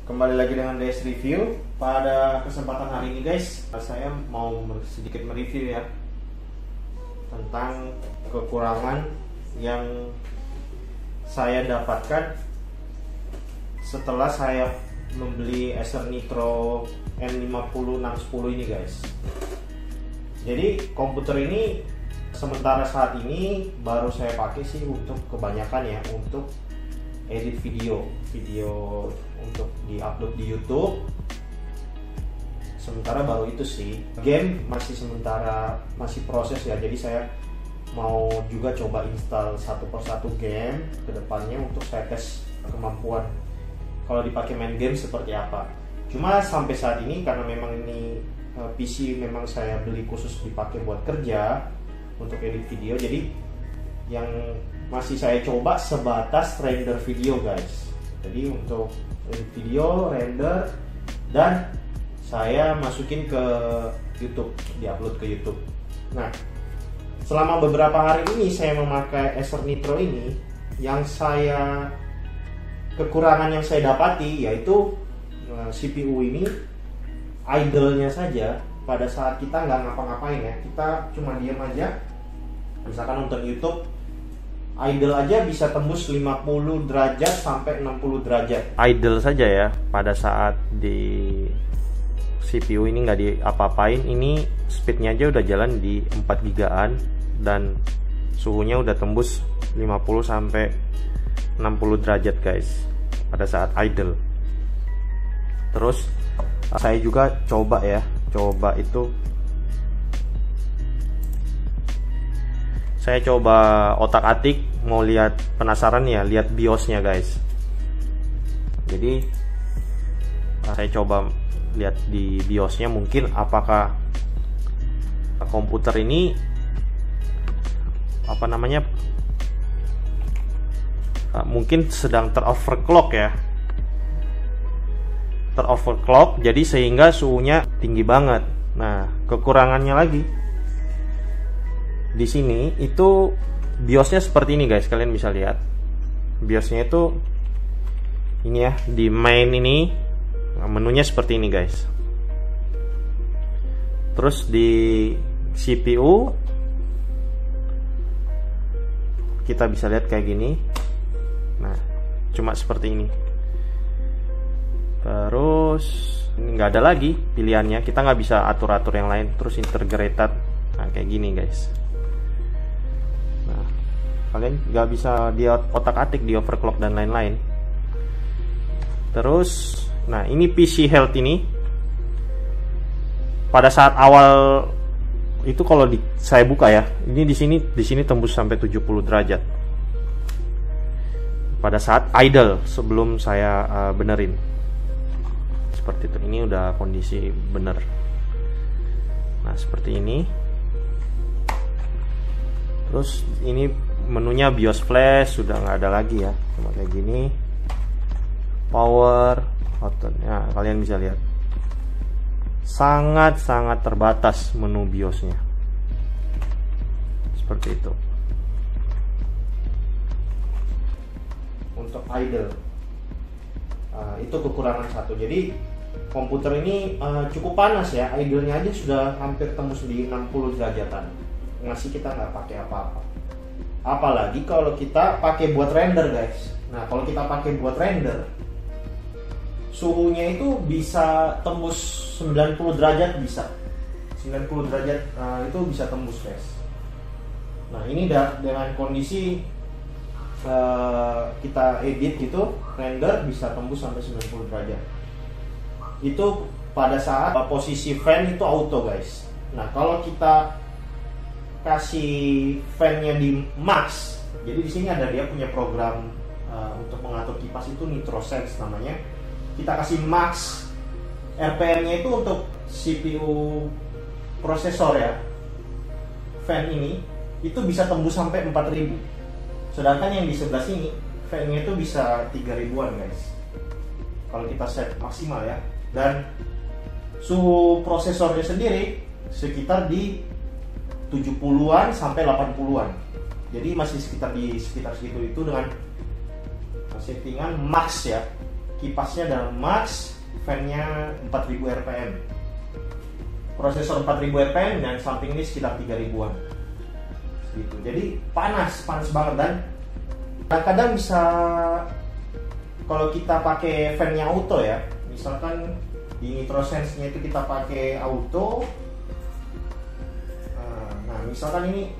Kembali lagi dengan DS Review. Pada kesempatan hari ini guys, saya mau sedikit mereview ya tentang kekurangan yang saya dapatkan setelah saya membeli Acer Nitro N50 610 ini guys. Jadi komputer ini sementara saat ini baru saya pakai sih untuk kebanyakan ya untuk edit video untuk diupload di YouTube. Sementara baru itu sih. Game masih proses ya. Jadi saya mau juga coba install satu persatu game ke depannya untuk saya tes kemampuan kalau dipakai main game seperti apa. Cuma sampai saat ini karena memang ini PC memang saya beli khusus dipakai buat kerja untuk edit video. Jadi yang masih saya coba sebatas render video guys. Jadi untuk edit video, render, dan saya masukin ke YouTube, diupload ke YouTube. Nah, selama beberapa hari ini saya memakai Acer Nitro ini, kekurangan yang saya dapati yaitu CPU ini idle-nya saja pada saat kita nggak ngapa-ngapain ya, kita cuma diam aja, misalkan nonton YouTube, idle aja bisa tembus 50 derajat sampai 60 derajat. Idle saja ya pada saat di CPU ini nggak diapa-apain. Ini speednya aja udah jalan di 4 gigaan dan suhunya udah tembus 50 sampai 60 derajat guys pada saat idle. Terus saya juga coba saya coba otak-atik, mau lihat, penasaran ya, lihat BIOS-nya guys. Jadi saya coba lihat di BIOS-nya, mungkin apakah komputer ini mungkin sedang teroverclock ya. Teroverclock, jadi sehingga suhunya tinggi banget. Nah, kekurangannya lagi di sini itu BIOS-nya seperti ini guys, kalian bisa lihat. BIOS-nya itu ini ya, di main ini menunya seperti ini guys. Terus di CPU kita bisa lihat kayak gini. Nah, cuma seperti ini. Terus ini nggak ada lagi pilihannya, kita nggak bisa atur-atur yang lain. Terus integrated, nah kayak gini guys. Nah, kalian nggak bisa di otak-atik, di overclock dan lain-lain. Terus, nah ini PC health ini pada saat awal itu kalau saya buka ya, ini di sini tembus sampai 70 derajat. Pada saat idle sebelum saya benerin. Seperti itu. Ini udah kondisi bener. Nah, seperti ini. Terus ini menunya BIOS flash sudah nggak ada lagi ya, cuma kayak gini. Power, ya, kalian bisa lihat sangat terbatas menu BIOS-nya. Seperti itu. Untuk idle, itu kekurangan satu. Jadi komputer ini cukup panas ya, idle-nya aja sudah hampir tembus di 60 derajatan. Masih kita nggak pakai apa-apa. Apalagi kalau kita pakai buat render guys. Nah, kalau kita pakai buat render, suhunya itu bisa tembus 90 derajat, bisa 90 derajat itu bisa tembus guys. Nah, ini dengan kondisi kita edit gitu, render bisa tembus sampai 90 derajat. Itu pada saat posisi fan itu auto guys. Nah, kalau kita kasih fan-nya di max, jadi di sini ada dia punya program untuk mengatur kipas, itu NitroSense namanya. Kita kasih max RPM-nya itu untuk CPU prosesor ya, fan ini itu bisa tembus sampai 4000. Sedangkan yang di sebelah sini fan-nya itu bisa 3000-an guys, kalau kita set maksimal ya. Dan suhu prosesornya sendiri sekitar di 70-an sampai 80-an. Jadi masih sekitar segitu itu dengan settingan max ya. kipasnya dalam max, fan-nya 4000 rpm. Prosesor 4000 rpm dan samping ini sekitar 3000-an. Gitu. Jadi panas banget, dan kadang-kadang bisa kalau kita pakai fan-nya auto ya, misalkan di NitroSense-nya itu kita pakai auto. Nah, misalkan ini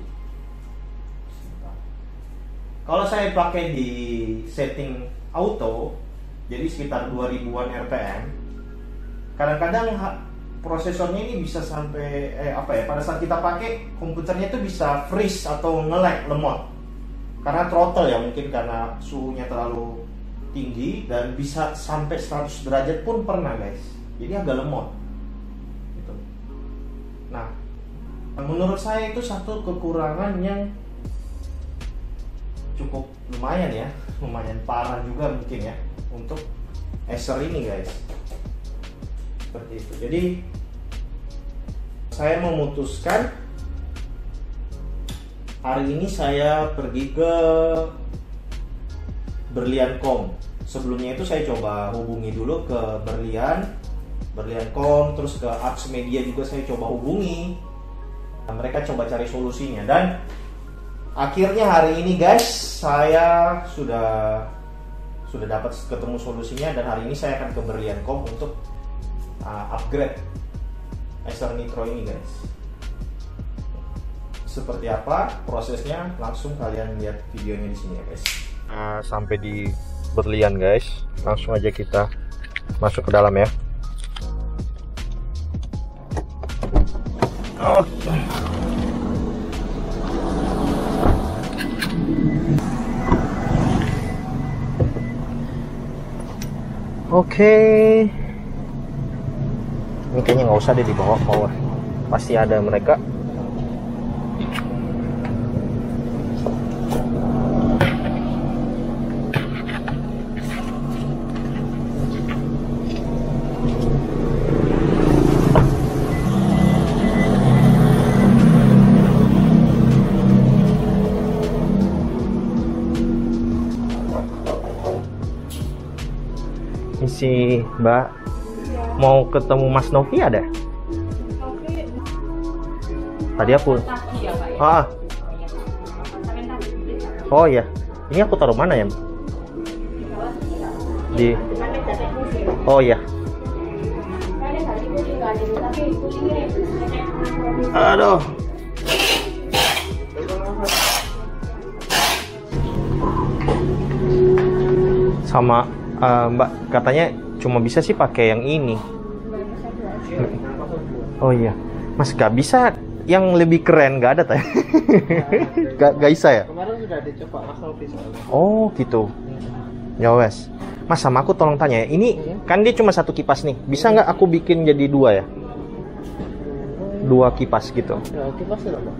kalau saya pakai di setting auto, jadi sekitar 2000-an rpm. Kadang-kadang prosesornya ini bisa sampai pada saat kita pakai komputernya itu bisa freeze atau nge-lag, lemot. Karena throttle ya, mungkin karena suhunya terlalu tinggi, dan bisa sampai 100 derajat pun pernah guys. Jadi agak lemot. Gitu. Nah, menurut saya itu satu kekurangan yang cukup lumayan parah juga mungkin ya untuk Acer ini guys. Seperti itu. Jadi saya memutuskan hari ini saya pergi ke Berlian.com. Sebelumnya itu saya coba hubungi dulu ke Berlian.com, terus ke Ars Media juga saya coba hubungi. Nah, mereka coba cari solusinya, dan akhirnya hari ini guys saya sudah dapat ketemu solusinya, dan hari ini saya akan ke Berlian.com untuk upgrade Acer Nitro ini guys. Seperti apa prosesnya, langsung kalian lihat videonya di sini ya guys. Sampai di Berlian guys, langsung aja kita masuk ke dalam ya. Oke. Ini kayaknya nggak usah deh dibawa-bawa, pasti ada mereka. Si Mbak mau ketemu Mas Novi ada? Tadi aku. Oh iya. Ini aku taruh mana ya? Di. Oh iya. Aduh. Sama Mbak katanya cuma bisa sih pakai yang ini. Oh iya, Mas gak bisa yang lebih keren, gak ada teh? gak bisa ya? Kemarin sudah dicoba Mas Novi. Oh gitu. Ya wes. Mas, sama aku tolong tanya ya. Ini kan dia cuma satu kipas nih. Bisa nggak aku bikin jadi dua ya? Dua kipas gitu. Ya, kipas itu apa?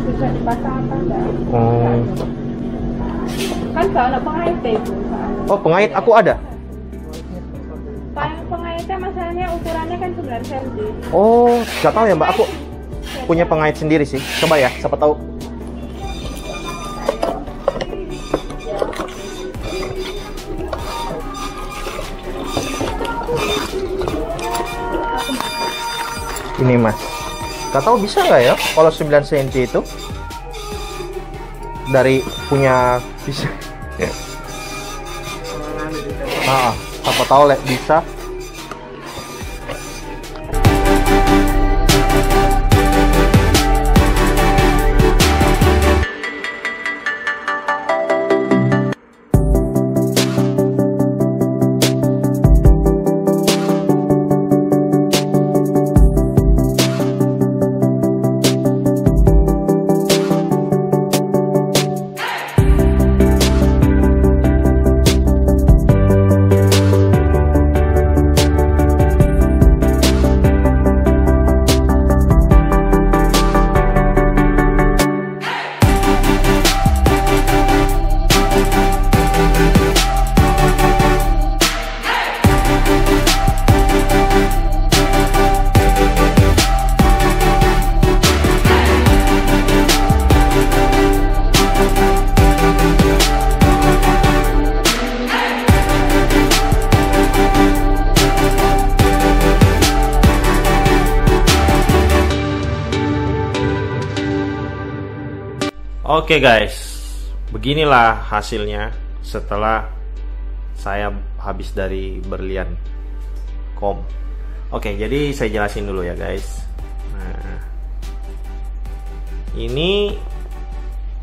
Bisa dipasangkan enggak? Kan soalnya pengait itu. Oh, pengait aku ada. Pengaitnya masalahnya ukurannya kan 9 cm. Oh, nggak tahu ya Mbak, aku punya pengait sendiri sih. Coba ya, siapa tahu. Ini Mas, nggak tahu bisa nggak ya kalau 9 cm itu dari punya bisa. Siapa tahu bisa. Oke guys, beginilah hasilnya setelah saya habis dari berlian kom. Oke, jadi saya jelasin dulu ya guys. Nah, ini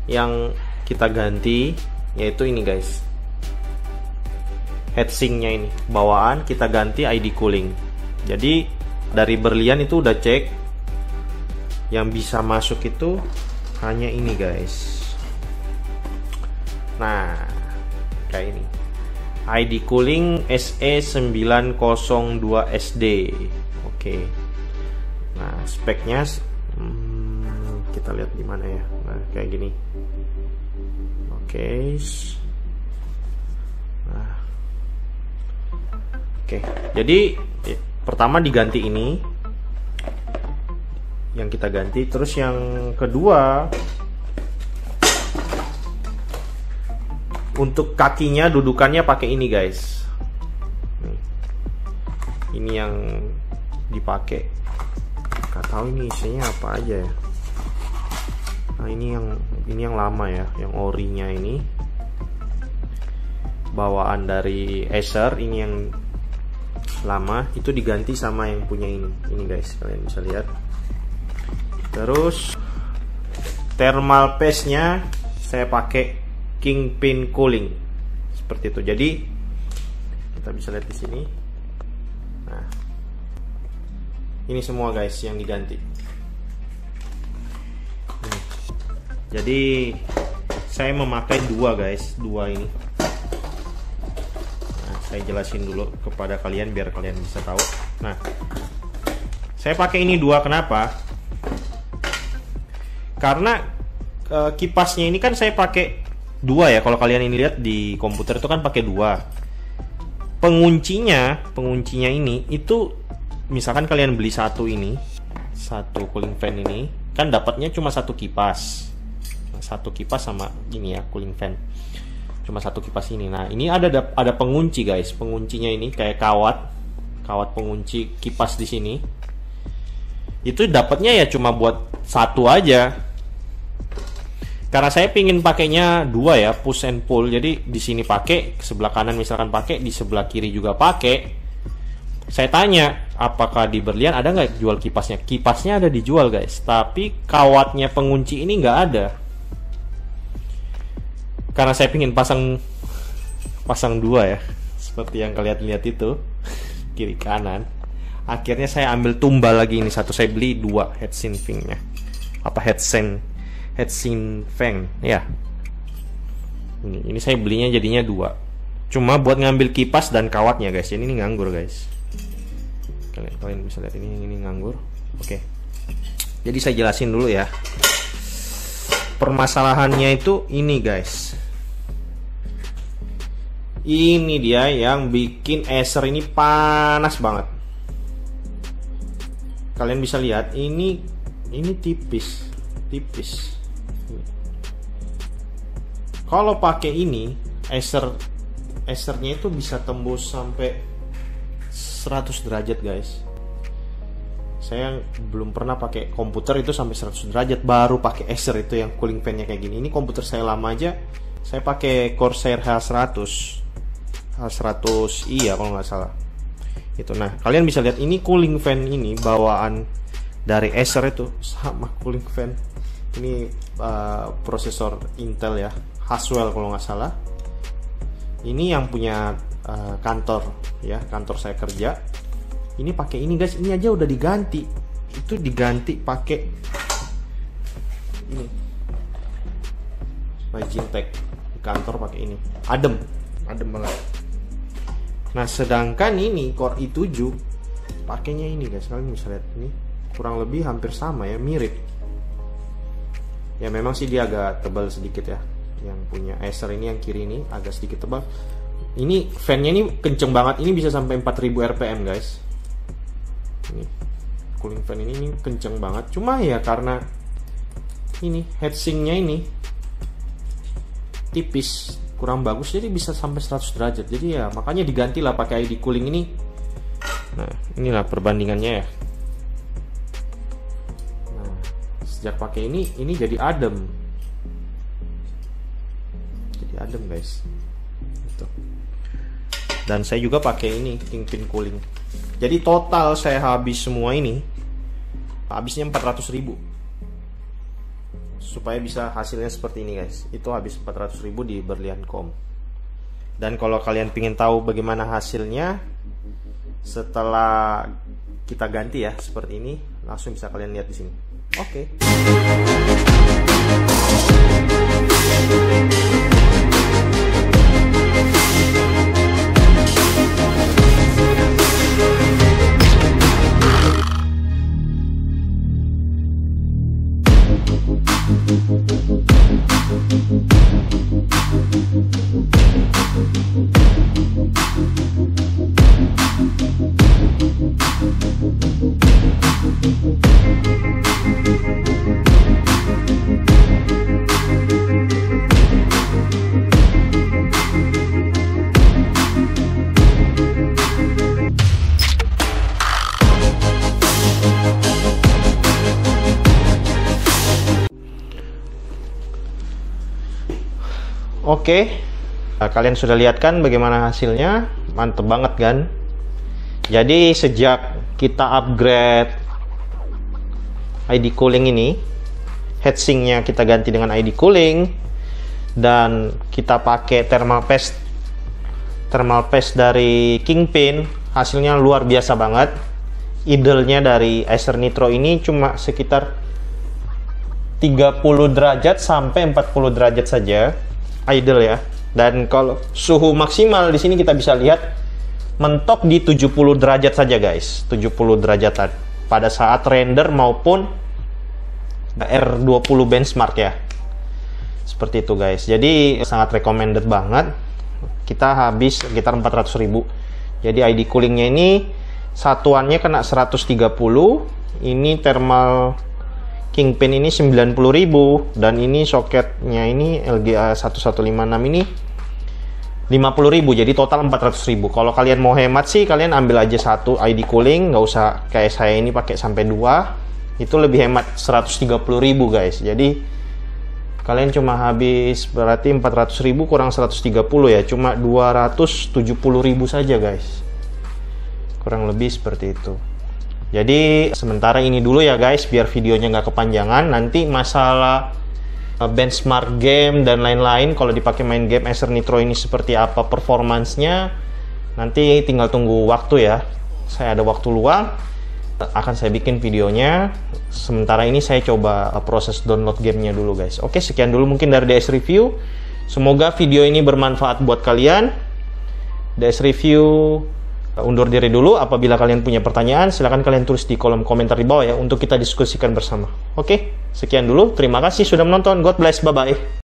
yang kita ganti yaitu ini guys, heatsinknya ini bawaan kita ganti ID cooling. Jadi dari berlian itu udah cek, yang bisa masuk itu hanya ini guys. Nah, kayak ini ID cooling SE902SD. Oke. Nah, speknya kita lihat di mana ya. Nah, kayak gini. Oke. Nah. Oke. Jadi pertama diganti ini, yang kita ganti. Terus yang kedua, untuk kakinya dudukannya pakai ini guys. Ini yang dipakai. Gak tahu ini isinya apa aja ya. Nah, ini yang lama ya, yang orinya ini. Bawaan dari Acer, ini yang lama, itu diganti sama yang punya ini. Ini guys, kalian bisa lihat. Terus thermal paste-nya saya pakai Kingpin Cooling. Seperti itu. Jadi kita bisa lihat di sini. Nah, ini semua guys yang diganti. Jadi saya memakai dua guys, dua ini. Nah, saya jelasin dulu kepada kalian biar kalian bisa tahu. Nah, saya pakai ini dua, kenapa? Karena kipasnya ini kan saya pakai dua ya. Kalau kalian ini lihat di komputer itu kan pakai dua. Penguncinya ini itu misalkan kalian beli satu ini, satu cooling fan ini, kan dapatnya cuma satu kipas. Satu kipas sama ini ya, cooling fan. Cuma satu kipas ini. Nah, ini ada pengunci guys. Penguncinya ini kayak kawat pengunci kipas di sini. Itu dapatnya ya cuma buat satu aja. Karena saya pingin pakainya dua ya, push and pull. Jadi di sini pakai, sebelah kanan misalkan pakai, di sebelah kiri juga pakai. Saya tanya, apakah di berlian ada nggak jual kipasnya? Kipasnya ada dijual guys, tapi kawatnya pengunci ini nggak ada. Karena saya pingin pasang dua ya, seperti yang kalian lihat itu kiri kanan. Akhirnya saya ambil tumbal lagi ini satu, saya beli dua heatsink fan-nya. Apa heatsink fan ya. Ini saya belinya jadinya dua. Cuma buat ngambil kipas dan kawatnya guys. Ini nganggur guys. Kalian bisa lihat ini nganggur. Oke. Jadi saya jelasin dulu ya. Permasalahannya itu ini guys. Ini dia yang bikin Acer ini panas banget. Kalian bisa lihat ini tipis. Kalau pakai ini Acernya itu bisa tembus sampai 100 derajat guys. Saya belum pernah pakai komputer itu sampai 100 derajat, baru pakai Acer itu yang cooling fan-nya kayak gini. Ini komputer saya lama aja, saya pakai Corsair H100i ya kalau nggak salah. Itu. Nah, kalian bisa lihat ini cooling fan ini bawaan dari Acer itu sama cooling fan. Ini prosesor Intel ya, Haswell kalau nggak salah. Ini yang punya kantor ya, kantor saya kerja. Ini pakai ini guys, ini aja udah diganti. Itu diganti pakai ini. Magintech di kantor pakai ini. Adem banget. Nah, sedangkan ini Core i7 pakainya ini guys, kalian bisa lihat ini kurang lebih hampir sama ya, mirip. Ya memang sih dia agak tebal sedikit ya. Yang punya Acer ini yang kiri ini agak sedikit tebal. Ini fan-nya ini kenceng banget, ini bisa sampai 4000 rpm guys. Ini cooling fan ini kenceng banget. Cuma ya karena ini heatsinknya ini tipis, kurang bagus, jadi bisa sampai 100 derajat. Jadi ya makanya digantilah pakai ID cooling ini. Nah, inilah perbandingannya ya. Nah, sejak pakai ini jadi adem. jadi adem guys. Gitu. Dan saya juga pakai ini Kingpin cooling. Jadi total saya habis semua ini habisnya 400.000 supaya bisa hasilnya seperti ini guys. Itu habis 400.000 di Berliancom. Dan kalau kalian pengen tahu bagaimana hasilnya setelah kita ganti ya seperti ini, langsung bisa kalian lihat di sini. Oke. Oke, nah, kalian sudah lihat kan bagaimana hasilnya, mantep banget kan. Jadi sejak kita upgrade ID cooling ini, heatsinknya kita ganti dengan ID cooling, dan kita pakai thermal paste dari Kingpin, hasilnya luar biasa banget. Idle-nya dari Acer Nitro ini cuma sekitar 30 derajat sampai 40 derajat saja idle ya. Dan kalau suhu maksimal di sini kita bisa lihat mentok di 70 derajat saja guys, 70 derajatan pada saat render maupun R20 benchmark ya. Seperti itu guys. Jadi sangat recommended banget. Kita habis sekitar 400.000. Jadi ID coolingnya ini satuannya kena 130. Ini thermal Kingpin ini 90.000, dan ini soketnya ini LGA 1156 ini 50.000, jadi total 400.000. Kalau kalian mau hemat sih kalian ambil aja satu ID cooling, nggak usah kayak saya ini pakai sampai 2, itu lebih hemat 130.000 guys. Jadi kalian cuma habis berarti 400.000 kurang 130 ya, cuma 270.000 saja guys, kurang lebih seperti itu. Jadi sementara ini dulu ya guys, biar videonya nggak kepanjangan. Nanti masalah benchmark game dan lain-lain, kalau dipakai main game Acer Nitro ini seperti apa performansnya, nanti tinggal tunggu waktu ya. Saya ada waktu luang, akan saya bikin videonya. Sementara ini saya coba proses download gamenya dulu guys. Oke, sekian dulu mungkin dari DS Review. Semoga video ini bermanfaat buat kalian. DS Review undur diri dulu. Apabila kalian punya pertanyaan, silahkan kalian tulis di kolom komentar di bawah ya, untuk kita diskusikan bersama. Oke, sekian dulu. Terima kasih sudah menonton. God bless. Bye-bye.